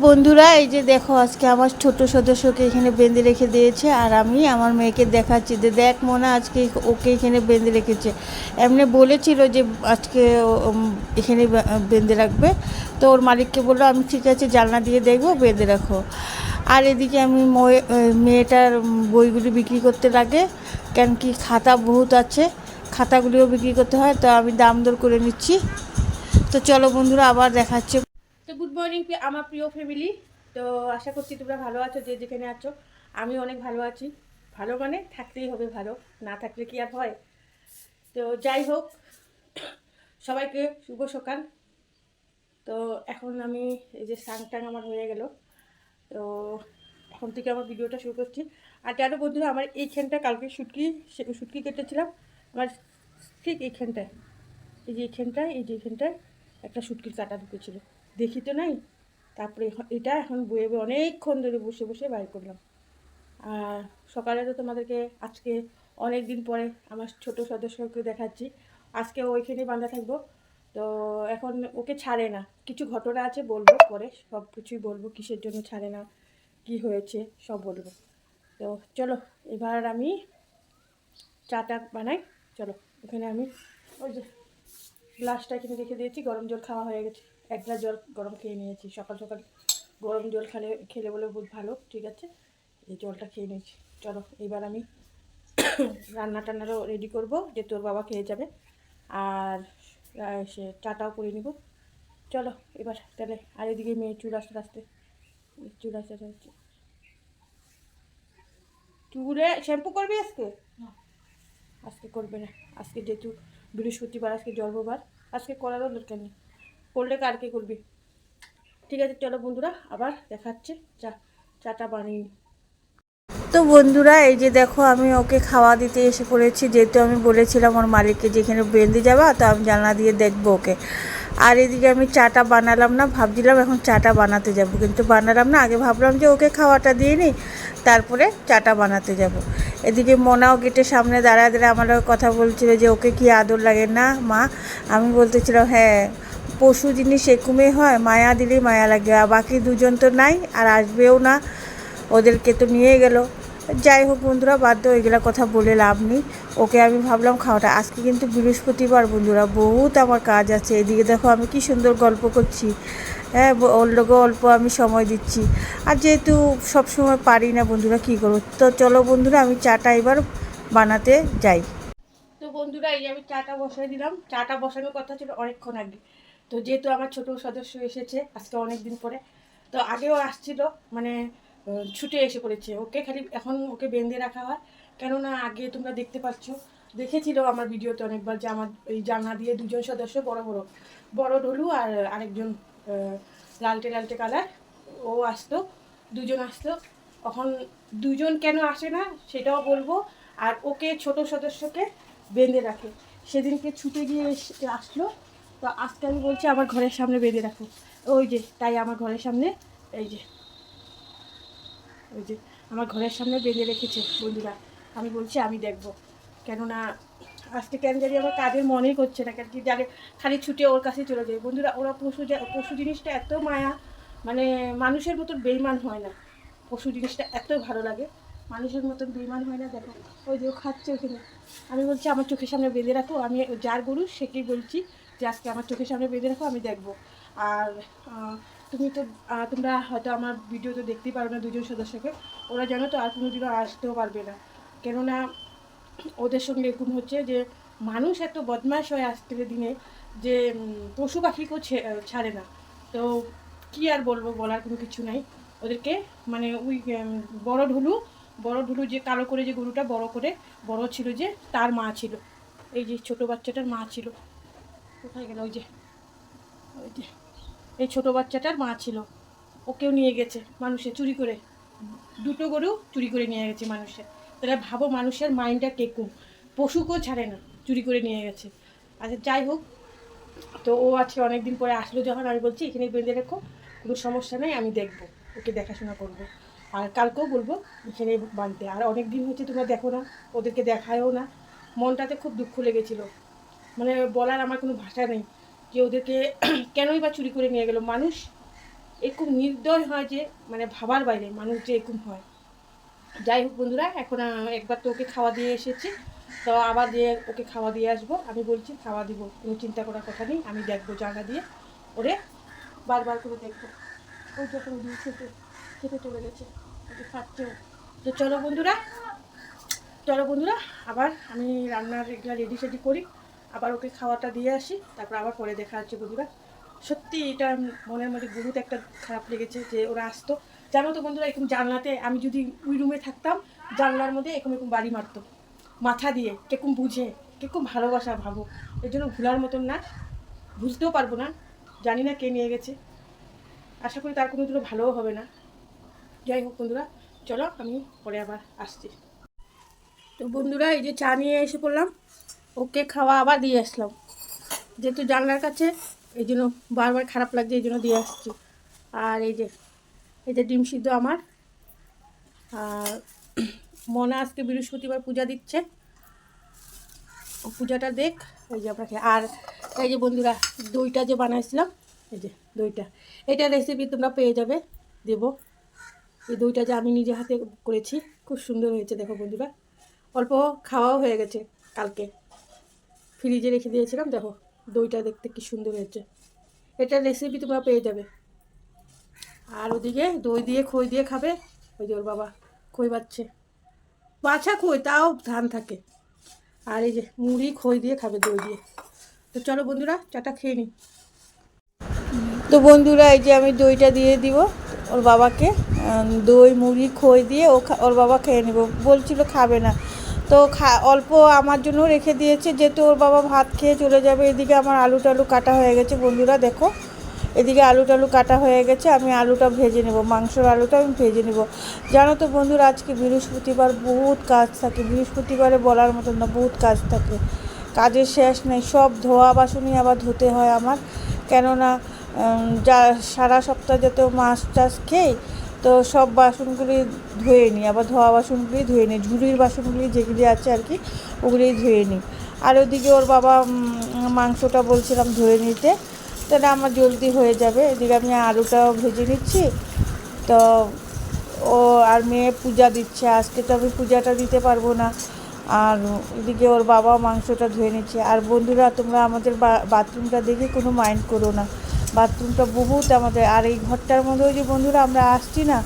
বন্ধুরা এই যে দেখো আজকে আমার ছোট সদস্যকে এখানে বেঁধে রেখে দিয়েছে আর আমি আমার মেয়েকে দেখাচ্ছি যে দেখ মোনা আজকে ওকে এখানে বেঁধে রেখেছে। এমনি বলেছিল যে আজকে এখানে বেঁধে রাখবে, তো ওর মালিককে বললো আমি ঠিক আছে জানলা দিয়ে দেখবো, বেঁধে রাখো। আর এদিকে আমি মেয়েটার বইগুলি বিক্রি করতে লাগে, কেন কি খাতা বহুত আছে, খাতাগুলিও বিক্রি করতে হয়, তো আমি দাম দর করে নিচ্ছি। তো চলো বন্ধুরা আবার দেখাচ্ছে। তো গুড মর্নিং আমার প্রিয় ফ্যামিলি। তো আশা করছি তোমরা ভালো আছো, যে যেখানে আছো। আমি অনেক ভালো আছি। ভালো মানে থাকতেই হবে, ভালো না থাকলে কি আর হয়। তো যাই হোক, সবাইকে শুভ সকাল। তো এখন আমি এই যে স্নান টান আমার হয়ে গেল, তো এখন থেকে আমার ভিডিওটা শুরু করছি। আর জানো বন্ধুরা, আমার এইখানটা কালকে শুটকি কেটেছিলাম, আমার ঠিক এইখানটায়, এই যে এইখানটায়, এই যে এইখানটায় একটা শুটকির কাটা ঢুকেছিল, দেখি তো নাই। তারপরে এটা এখন বয়ে বয়ে অনেকক্ষণ ধরে বসে বসে বাইর করলাম। আর সকালে তো তোমাদেরকে আজকে অনেক দিন পরে আমার ছোট সদস্যকে দেখাচ্ছি। আজকে ওইখানে বাঁধা থাকবো। তো এখন ওকে ছাড়ে না, কিছু ঘটনা আছে বলবো পরে, সব কিছুই বলবো, কিসের জন্য ছাড়ে না, কি হয়েছে সব বলবো। তো চলো এবার আমি চাটা বানাই। চলো ওখানে আমি ওই যে গ্লাসটা এখানে রেখে দিয়েছি, গরম জল খাওয়া হয়ে গেছে, এক গ্লাস জল গরম খেয়ে নিয়েছি। সকাল সকাল গরম জল খেলে বলে বহুত ভালো, ঠিক আছে, এই জলটা খেয়ে নিয়েছি। চলো এবার আমি রান্না টান্নারও রেডি করব, যে তোর বাবা খেয়ে যাবে, আর সে চাটাও করে নিব। চলো এবার তাহলে। আর এদিকে মেয়ে চুল আসতে আসতে হচ্ছে। চুলে শ্যাম্পু করবি আজকে? আজকে করবে না, আজকে যেহেতু বৃহস্পতিবার, আজকে জন্মবার, আজকে করারও দরকার নেই, করলে কালকে করবি। ঠিক আছে চলো বন্ধুরা, আবার দেখাচ্ছে। চাটা বানিয়ে। তো বন্ধুরা এই যে দেখো আমি ওকে খাওয়া দিতে এসে পড়েছি, যেহেতু আমি বলেছিলাম ওর মালিককে যেখানে বেঁধে যাবা, তো আমি জানলা দিয়ে দেখবো ওকে। আর এদিকে আমি চাটা বানালাম না, ভাবছিলাম এখন চাটা বানাতে যাব, কিন্তু বানালাম না। আগে ভাবলাম যে ওকে খাওয়াটা দিয়ে নিই, তারপরে চাটা বানাতে যাব। এদিকে মোনাও গেটের সামনে দাঁড়ায় দাঁড়ায় আমার কথা বলছিল যে ওকে কি আদর লাগে না মা। আমি বলতেছিলাম হ্যাঁ, পশু জিনিস এরকমই হয়, মায়া দিলেই মায়া লাগে। আর বাকি দুজন তো নাই, আর আসবেও না, ওদেরকে তো নিয়ে গেল। যাই হোক বন্ধুরা, বাধ্য ওইগুলো কথা বলে লাভ নেই। ওকে আমি ভাবলাম খাওয়াটা, আজকে কিন্তু বৃহস্পতিবার বন্ধুরা, বহুত আমার কাজ আছে। এদিকে দেখো আমি কি সুন্দর গল্প করছি, হ্যাঁ ওর লোকও অল্প আমি সময় দিচ্ছি। আর যেহেতু সব সময় পারি না বন্ধুরা, কী করবো। তো চলো বন্ধুরা আমি চাটা এবার বানাতে যাই। তো বন্ধুরা এই যে আমি চাটা বসাই দিলাম, চাটা বসানোর কথা ছিল অনেকক্ষণ আগে। তো যেহেতু আমার ছোট সদস্য এসেছে আজকে অনেক দিন পরে, তো আগেও আসছিল, মানে ছুটে এসে পড়েছে। ওকে খালি এখন ওকে বেঁধে রাখা হয়, কেননা আগে তোমরা দেখতে পাচ্ছ, দেখেছিল আমার ভিডিওতে অনেকবার, যে আমার এই জানলা দিয়ে দুজন সদস্য, বড় বড় বড় ঢোলু আর আরেকজন লালটে লালটে কালার, ও আসতো, দুজন আসতো। এখন দুজন কেন আসে না সেটাও বলবো। আর ওকে ছোট সদস্যকে বেঁধে রাখে, সেদিনকে ছুটে গিয়ে আসলো, তো আজকে আমি বলছি আমার ঘরের সামনে বেঁধে রাখো। ওই যে তাই আমার ঘরের সামনে, এই যে ওই যে আমার ঘরের সামনে বেঁধে রেখেছে বন্ধুরা। আমি বলছি আমি দেখবো, কেননা আজকে কেন জানি আমার কাজের মনেই করছে না, কেন কি জানে খালি ছুটে ওর কাছে চলে যায় বন্ধুরা। ওরা পশু জিনিসটা এত মায়া, মানে মানুষের মতন বেইমান হয় না। পশু জিনিসটা এত ভালো লাগে, মানুষের মতন বেইমান হয় না। দেখো ওই যে ও খাচ্ছে ওখানে, আমি বলছি আমার চোখের সামনে বেঁধে রাখো, আমি যার গরু সেকেই বলছি যে আজকে আমার চোখের সামনে বেঁধে রাখো, আমি দেখবো। আর তোমরা হয়তো আমার ভিডিও তো দেখতেই পারো না দুজন সদস্যকে, ওরা জানো তো আর কোনোদিনও আসতেও পারবে না, কেননা ওদের সঙ্গে এরকম হচ্ছে যে মানুষ এত বদমাশ হয় আজকের দিনে, যে পশু পাখিকেও ছাড়ে না। তো কি আর বলবো, বলার কোনো কিছু নাই ওদেরকে। মানে ওই বড় ঢুলু যে কালো করে, যে গরুটা বড় ছিল, যে তার মা ছিল, এই যে ছোট বাচ্চাটার মা ছিল। কোথায় গেল? ওই যে এই ছোট বাচ্চাটার মা ছিল, ওকেও নিয়ে গেছে মানুষে চুরি করে, দুটো গরু চুরি করে নিয়ে গেছে মানুষে। তাহলে ভাবো মানুষের মাইন্ডটা কেকুম, পশুকেও ছাড়ে না, চুরি করে নিয়ে গেছে। আচ্ছা যাই হোক, তো ও আজকে অনেক দিন পরে আসলো যখন, আমি বলছি এখানে বেঁধে রেখো, কোনো সমস্যা নেই, আমি দেখবো, ওকে দেখাশোনা করবো। আর কালকেও বলবো এখানে বাঁধতে। আর অনেক দিন হচ্ছে তোমরা দেখো না, ওদেরকে দেখায়ও না, মনটাতে খুব দুঃখ লেগেছিলো, মানে বলার আমার কোনো ভাষা নেই, যে ওদেরকে কেনই বা চুরি করে নিয়ে গেল মানুষ। এরকম নির্দয় হয় যে মানে ভাবার বাইরে মানুষ যে এরকম হয়। যাই হোক বন্ধুরা, এখন একবার তো ওকে খাওয়া দিয়ে এসেছি, তো আবার দিয়ে ওকে খাওয়া দিয়ে আসবো। আমি বলছি খাওয়া দিব, কোনো চিন্তা করার কথা নেই, আমি দেখবো জায়গা দিয়ে ওরে বারবার করে দেখবো। ওই যখন দিয়ে খেতে খেতে চলে গেছে, ওকে খাচ্ছেও। তো চলো বন্ধুরা, আবার আমি রান্নার এগুলো রেডি সেডি করি, আবার ওকে খাওয়াটা দিয়ে আসি, তারপর আবার পরে দেখা হচ্ছে বন্ধুরা। সত্যি এটা মনের মধ্যে বহুত একটা খারাপ লেগেছে যে ওরা আসতো। জানো তো বন্ধুরা, এরকম জানলাতে আমি যদি ওই রুমে থাকতাম, জানলার মধ্যে এরকম এরকম বাড়ি মারতো মাথা দিয়ে, কিরকম বুঝে, কিরকম ভালোবাসা ভাবো। এর জন্য ভুলার মতন না, বুঝতেও পারবো না, জানি না কে নিয়ে গেছে, আশা করি তার কোনো দিনও ভালোও হবে না। যাই হোক বন্ধুরা, চলো আমি পরে আবার আসছি। তো বন্ধুরা, এই যে চা নিয়ে এসে পড়লাম, ওকে খাওয়া আবার দিয়ে আসলাম, যেহেতু জানলার কাছে, এই জন্য বারবার খারাপ লাগছে, এই জন্য দিয়ে আসছি। আর এই যে ডিম সিদ্ধ আমার। আর মনা আজকে বৃহস্পতিবার পূজা দিচ্ছে, ও পূজাটা দেখ। এই যে আপনাকে, আর এই যে বন্ধুরা, দইটা যে বানাইছিলাম, এই যে দইটা, এটা রেসিপি তোমরা পেয়ে যাবে, দেব। এই দইটা যে আমি নিজে হাতে করেছি, খুব সুন্দর হয়েছে দেখো বন্ধুরা। অল্প খাওয়াও হয়ে গেছে, কালকে ফ্রিজে রেখে দিয়েছিলাম, দেখো দইটা দেখতে কি সুন্দর হয়েছে। এটার রেসিপি তোমরা পেয়ে যাবে। আর ওদিকে দই দিয়ে খই দিয়ে খাবে, ওই যে ওর বাবা খই বাচ্ছে, বাছা খই তাও ধান থাকে। আর এই যে মুড়ি খই দিয়ে খাবে দই দিয়ে। তো চলো বন্ধুরা, চাটা খেয়ে নিই। তো বন্ধুরা, এই যে আমি দইটা দিয়ে দিব ওর বাবাকে, দই মুড়ি খই দিয়ে ওর বাবা খেয়ে নেব বলছিল, খাবে না তো অল্প আমার জন্য রেখে দিয়েছে, যেহেতু ওর বাবা ভাত খেয়ে চলে যাবে। এদিকে আমার আলু টালু কাটা হয়ে গেছে বন্ধুরা, দেখো এদিকে আলু টালু কাটা হয়ে গেছে, আমি আলুটা ভেজে নেব, মাংসর আলুটা আমি ভেজে নেব। জানো তো বন্ধুরা, আজকে বৃহস্পতিবার, বহুত কাজ থাকে, বৃহস্পতিবারে বলার মতন না, বহুত কাজ থাকে, কাজের শেষ নেই। সব ধোয়া বাসনই আবার ধুতে হয় আমার, কেননা যা সারা সপ্তাহ যত মাছ টাছ খেয়ে, তো সব বাসনগুলি ধুয়ে নিই, আবার ধোয়া বাসনগুলি ধুয়ে নিই, ঝুড়ির বাসনগুলি যেগুলি আছে আর কি, ওগুলি ধুয়ে নিই। আর ওদিকে ওর বাবা মাংসটা বলছিলাম ধুয়ে নিতে, তাহলে আমার জলদি হয়ে যাবে। এদিকে আমি আলুটাও ভেজে নিচ্ছি। তো ও আর মেয়ে পূজা দিচ্ছে, আজকে তো আমি পূজাটা দিতে পারবো না। আর এদিকে ওর বাবা মাংসটা ধুয়ে নিচ্ছে। আর বন্ধুরা, তোমরা আমাদের বাথরুমটা দেখে কোনো মাইন্ড করো না, বাথরুমটা বহুত আমাদের। আর এই ঘরটার মধ্যেও যে বন্ধুরা আমরা আসছি না,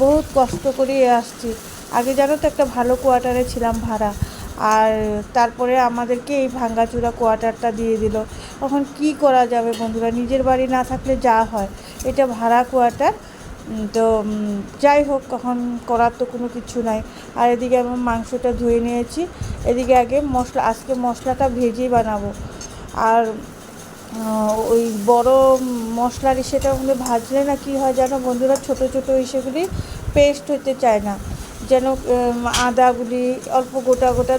বহুত কষ্ট করে আসছি। আগে জানো তো একটা ভালো কোয়ার্টারে ছিলাম ভাড়া, আর তারপরে আমাদেরকে এই ভাঙ্গাচোরা কোয়ার্টারটা দিয়ে দিল। এখন কি করা যাবে বন্ধুরা, নিজের বাড়ি না থাকলে যা হয়, এটা ভাড়া কোয়ার্টার। তো যাই হোক, কখন করার তো কোনো কিছু নাই। আর এদিকে আমি মাংসটা ধুয়ে নিয়েছি, এদিকে আগে আজকে মশলাটা ভেজেই বানাবো। আর ওই বড় মশলার সেটার মধ্যে ভাজলে না কি হয় জানো বন্ধুরা, ছোটো ছোটো সেগুলি পেস্ট হতে চায় না, যেন আদাগুলি অল্প গোটা গোটা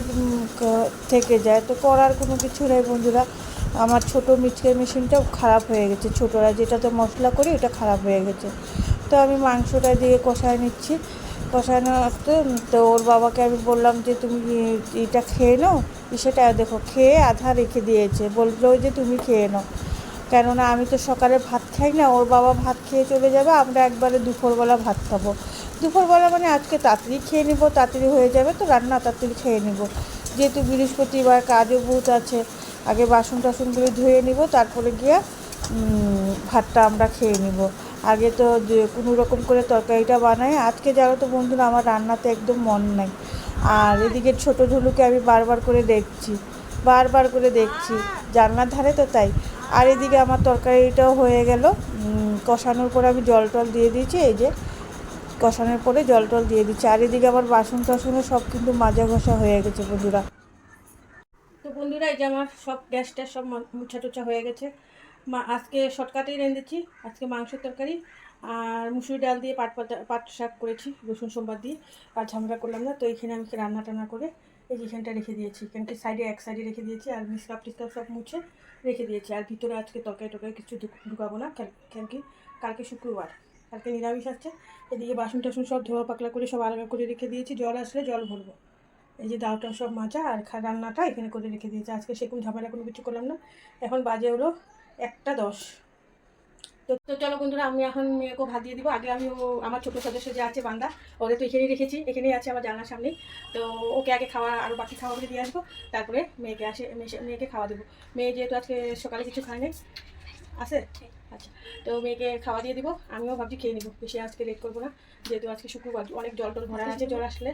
থেকে যায়। তো করার কোনো কিছু নেই বন্ধুরা, আমার ছোটো মিক্সচার মেশিনটাও খারাপ হয়ে গেছে, ছোটোরা যেটাতে মশলা করি ওটা খারাপ হয়ে গেছে। তো আমি মাংসটা দিয়ে কষায় নিচ্ছি, কষানো তো ওর বাবাকে আমি বললাম যে তুমি এটা খেয়ে নাও, সেটা দেখো খেয়ে আধা রেখে দিয়েছে, বললো যে তুমি খেয়ে নাও, কেননা আমি তো সকালে ভাত খাই না, ওর বাবা ভাত খেয়ে চলে যাবে, আমরা একবারে দুপুরবেলা ভাত খাবো। দুপুরবেলা মানে আজকে তাড়াতাড়ি খেয়ে নেবো, তাড়াতাড়ি হয়ে যাবে, তো রান্না তাড়াতাড়ি খেয়ে নেব, যেহেতু বৃহস্পতিবার কাজও বহুত আছে। আগে বাসন টাসনগুলো ধুয়ে নিব, তারপরে গিয়ে ভাতটা আমরা খেয়ে নিব। আগে তো কোনো রকম করে তরকারিটা বানাই। আজকে জানো তো বন্ধুরা, আমার রান্নাতে একদম মন নাই। আর এদিকে ছোটো ঝুলুকে আমি বারবার করে দেখছি জানলার ধারে, তো তাই। আর এদিকে আমার তরকারিটাও হয়ে গেল, কষানোর পরে আমি জল টল দিয়ে দিয়েছি, এই যে কষানোর পরে জল টল দিয়ে দিচ্ছি। আর এদিকে আমার বাসন টাসনও সব কিন্তু মাজা ঘষা হয়ে গেছে বন্ধুরা। তো বন্ধুরা, এই যে আমার সব গ্যাস ট্যাস সব মুছা টুছা হয়ে গেছে। আজকে শর্টকাটেই রেঁধেছি, আজকে মাংসের তরকারি আর মুসুরি ডাল দিয়ে পাট শাক করেছি রসুন সোমবার দিয়ে, আর ঝামেলা করলাম না। তো এইখানে আমি রান্না টান্না করে এই যেখানটা রেখে দিয়েছি, কেন কি এক সাইডে রেখে দিয়েছি, আর মিসকাপ টিসকাপ সব মুছে রেখে দিয়েছি। আর ভিতরে আজকে তরকারি কিছু ঢুকাবো না, কেন কি কালকে শুক্রবার, কালকে নিরামিষ আসছে। এদিকে বাসন টাসন সব ধোয়া পাকলা করে সব আলাদা করে রেখে দিয়েছি, জল আসলে জল ভরবো। এই যে ডালটা সব মাজা আর রান্নাটা এখানে করে রেখে দিয়েছি, আজকে সেরকম ঝামেলা কোনো কিছু করলাম না। এখন বাজে হলো 1:10। তো চলো বন্ধুরা, আমি এখন মেয়েকে ভাত দিয়ে দিব। আগে আমি আমার ছোট সদস্য যে আছে বান্দা, ওরে তো এখানেই রেখেছি, এখানেই আছে আমার জানলার সামনে। তো ওকে আগে খাওয়া, আরও বাকি খাওয়াগুলো দিয়ে আসবো, তারপরে মেয়েকে খাওয়া দেবো। মেয়ে যেহেতু আজকে সকালে কিছু খায়নি, আছে। আচ্ছা, তো মেয়েকে খাওয়া দিয়ে দিব। আমিও ভাবছি খেয়ে নিবো, বেশি আজকে লেট করবো না, যেহেতু আজকে শুক্রবার, অনেক জল টল ভরা আছে, জল আসলে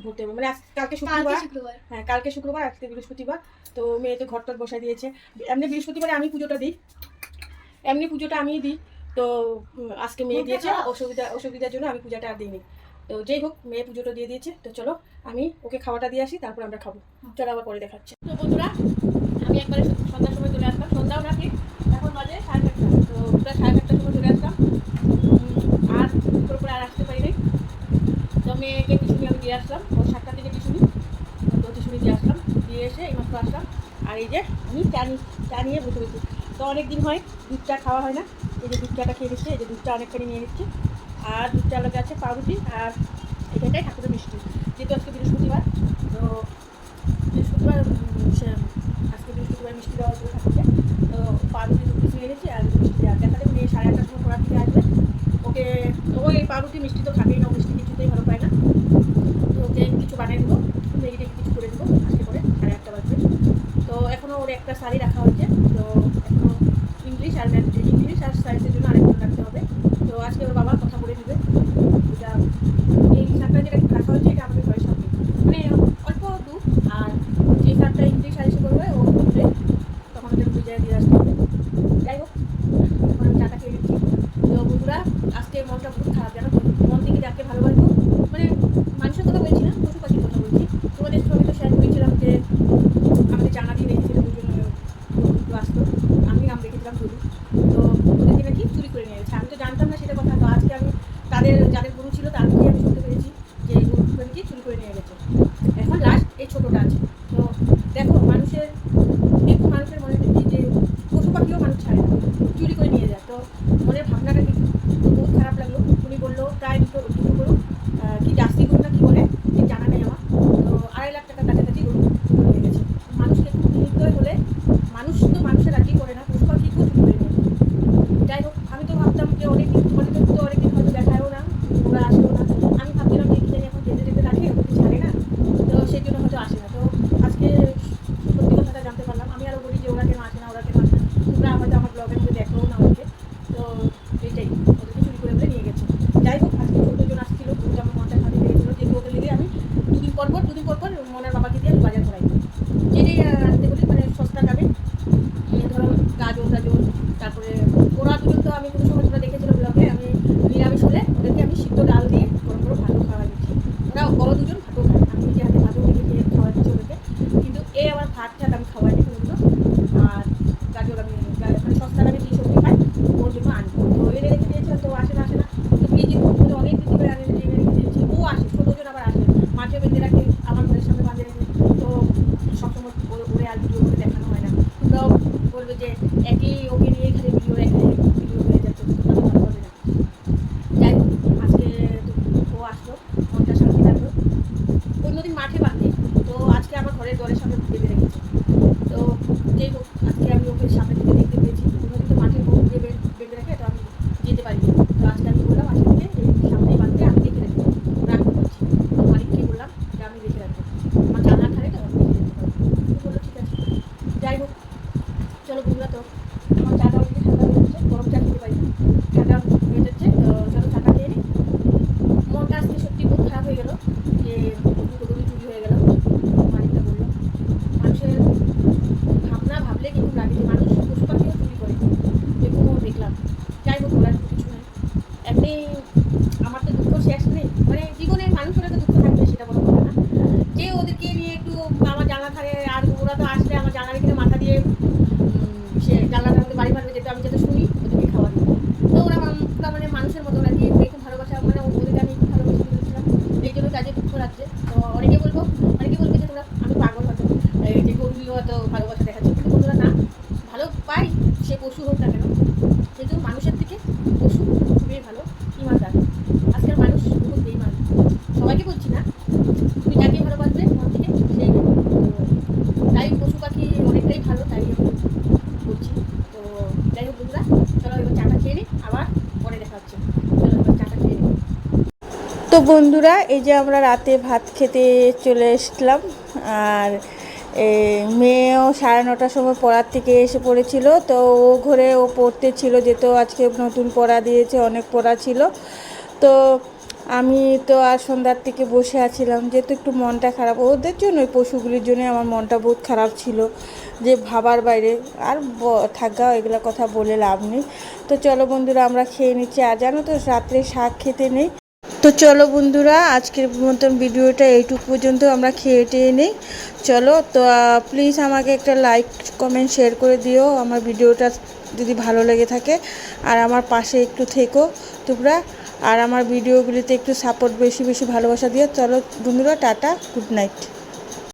ভরতে হবে। মানে কালকে শুক্রবার, হ্যাঁ কালকে শুক্রবার, আজকে বৃহস্পতিবার। তো মেয়ে তো ঘর টর বসাই দিয়েছে। এমনি বৃহস্পতিবারে আমি পুজোটা দিই, আমিই দিই। তো আজকে মেয়ে দিয়েছে, অসুবিধার জন্য আমি পূজাটা আর দিইনি। তো যাই হোক, মেয়ে পুজোটা দিয়ে দিয়েছে। তো চলো আমি ওকে খাওয়াটা দিয়ে আসি, তারপর আমরা খাবো। চলো আবার পরে দেখাচ্ছে। তো বন্ধুরা, আমি একবারে সন্ধ্যার সময় চলে আসলাম, সন্ধ্যাও না ঠিক, এখন বাজে 5:30। তো প্রায় 5:30টার সময় চলে আসলাম, আর উপরে আর আসতে পারি নাই। তো মেয়েকে টিউশনি আমি দিয়ে আসলাম, ওর 7টার দিকে টিউশনি। তো টিউশনি দিয়ে আসলাম, দিয়ে এসে এইমাত্র আসলাম। আর এই যে আমি চা নিয়ে বসে বসে। তো অনেক দিন হয় দুধ চা খাওয়া হয় না, এই যে দুধ চাটা খেয়ে নিচ্ছি। এই যে দুধ চা অনেকখানি নিয়ে নিচ্ছি, আর দুধ চা লগে আছে পাউরুটি, আর এখানটাই ঠাকুরের মিষ্টি। যেহেতু আজকে বৃহস্পতিবার, তো বৃহস্পতিবার আজকে বৃহস্পতিবার মিষ্টি দেওয়া হয়েছিল ঠাকুরকে। তো পাউরুটি দু পিস নিয়ে নিচ্ছি, আর মিষ্টি দেওয়া দেখা যাবে নিয়ে 8:30টার সময় পড়ার দিকে আসবে। ওকে ওই পাউরুটি মিষ্টি তো খাবেই না, মিষ্টি কিছুতেই ভালো পায় না। তো ওকে কিছু বানিয়ে দেবো, মেয়েকে কিছু করে দেবো আজকে করে, 8:30 বাজবে। তো এখনও ওর একটা শাড়ি রাখা হয়েছে, তো এখনও ইংলিশ আর সায়েন্সের জন্য আরেকজন রাখতে হবে। তো আজকে ওর বাবা কথা বলে দিবে। এটা এই শার্টটা যেটা রাখা হয়েছে, এটা আমাদের ঘরের সামনে, মানে অল্প দূর। আর যে শার্টটা ইংলিশ আর এসে করবে ও তুলে, তখন ওদের বুঝিয়ে দিয়ে আসতে হবে। যাই হোক, এখন আমি চাটা খেয়ে নিচ্ছি। তো বন্ধুরা, আজকে মনটা খুব খারাপ, জানো তো। মন থেকে যাকে ভালোবাসবো, মানে মানুষের কথা বলছি না, পশু পাখির কথা বলছি। তোমাদের সঙ্গে তো শেয়ার করেছিলাম যে আমাদের জানা দিয়ে রেখেছিল দুজন আসতো, আমি নাম রেখেছিলাম ধরু। তো ওদেরকে নাকি চুরি করে নিয়ে গেছে, আমি তো জানতাম না সেটা কথা। তো আজকে আমি যাদের গরু ছিল তার মুখে আমি শুনতে পেরেছি যে এই গরুগুলো নাকি চুরি করে নিয়ে গেছে। এখন লাস্ট এই ছোটোটা আছে। তো দেখো, মানুষের মনে দেখি যে পশু পাখিও মানুষ ছাড়ে না, চুরি করে নিয়ে যায়। তো মনের ভাবনাটা কিন্তু বহুত খারাপ লাগলো। উনি বললো প্রায় দুটো গরু, কি জার্সি গরু না কি বলে, ঠিক জানা নেই আমার। তো 2.5 লাখ টাকার কাছাকাছি গরু নিয়ে গেছে। মানুষকে খুব নির্দয় হলে, মানুষ তো মানুষের রাজি করে না, পশু পাখি খুব চুরি করে নিয়ে। যাই হোক, আমি তো ভাবতাম যে অনেকদিন, তোমাদের তো অনেকদিন হয়তো দেখায়ও না, ওরা আসেও না। আমি ভাবছিলাম যে কি জানি এখন যেতে যেতে রাখে, ওদেরকে ছাড়ে না, তো বন্ধুরা, এই যে আমরা রাতে ভাত খেতে চলে এসলাম। আর মেয়েও 9:30টার সময় পড়ার থেকে এসে পড়েছিল। তো ও ঘরে ও পড়তে ছিল, যেহেতু আজকে নতুন পড়া দিয়েছে, অনেক পড়া ছিল। তো আমি তো আর সন্ধ্যার থেকে বসে আছিলাম, যেহেতু একটু মনটা খারাপ ওদের জন্য, ওই পশুগুলির জন্য আমার মনটা বহুত খারাপ ছিল, যে ভাবার বাইরে। আর থাকা এগুলো কথা বলে লাভ নেই। তো চলো বন্ধুরা, আমরা খেয়ে নিচ্ছি। আর জানো তো, রাত্রে শাক খেতে নেই। তো চলো বন্ধুরা, আজকের মতন ভিডিওটা এইটুকু পর্যন্ত, আমরা খেয়ে টেয়ে নেই। চলো তো, প্লিজ আমাকে একটা লাইক কমেন্ট শেয়ার করে দিও আমার ভিডিওটা যদি ভালো লেগে থাকে। আর আমার পাশে একটু থেকো তোমরা। আর আমার ভিডিওগুলিতে একটু সাপোর্ট, বেশি বেশি ভালোবাসা দিও। চলো বন্ধুরা, টাটা, গুড নাইট।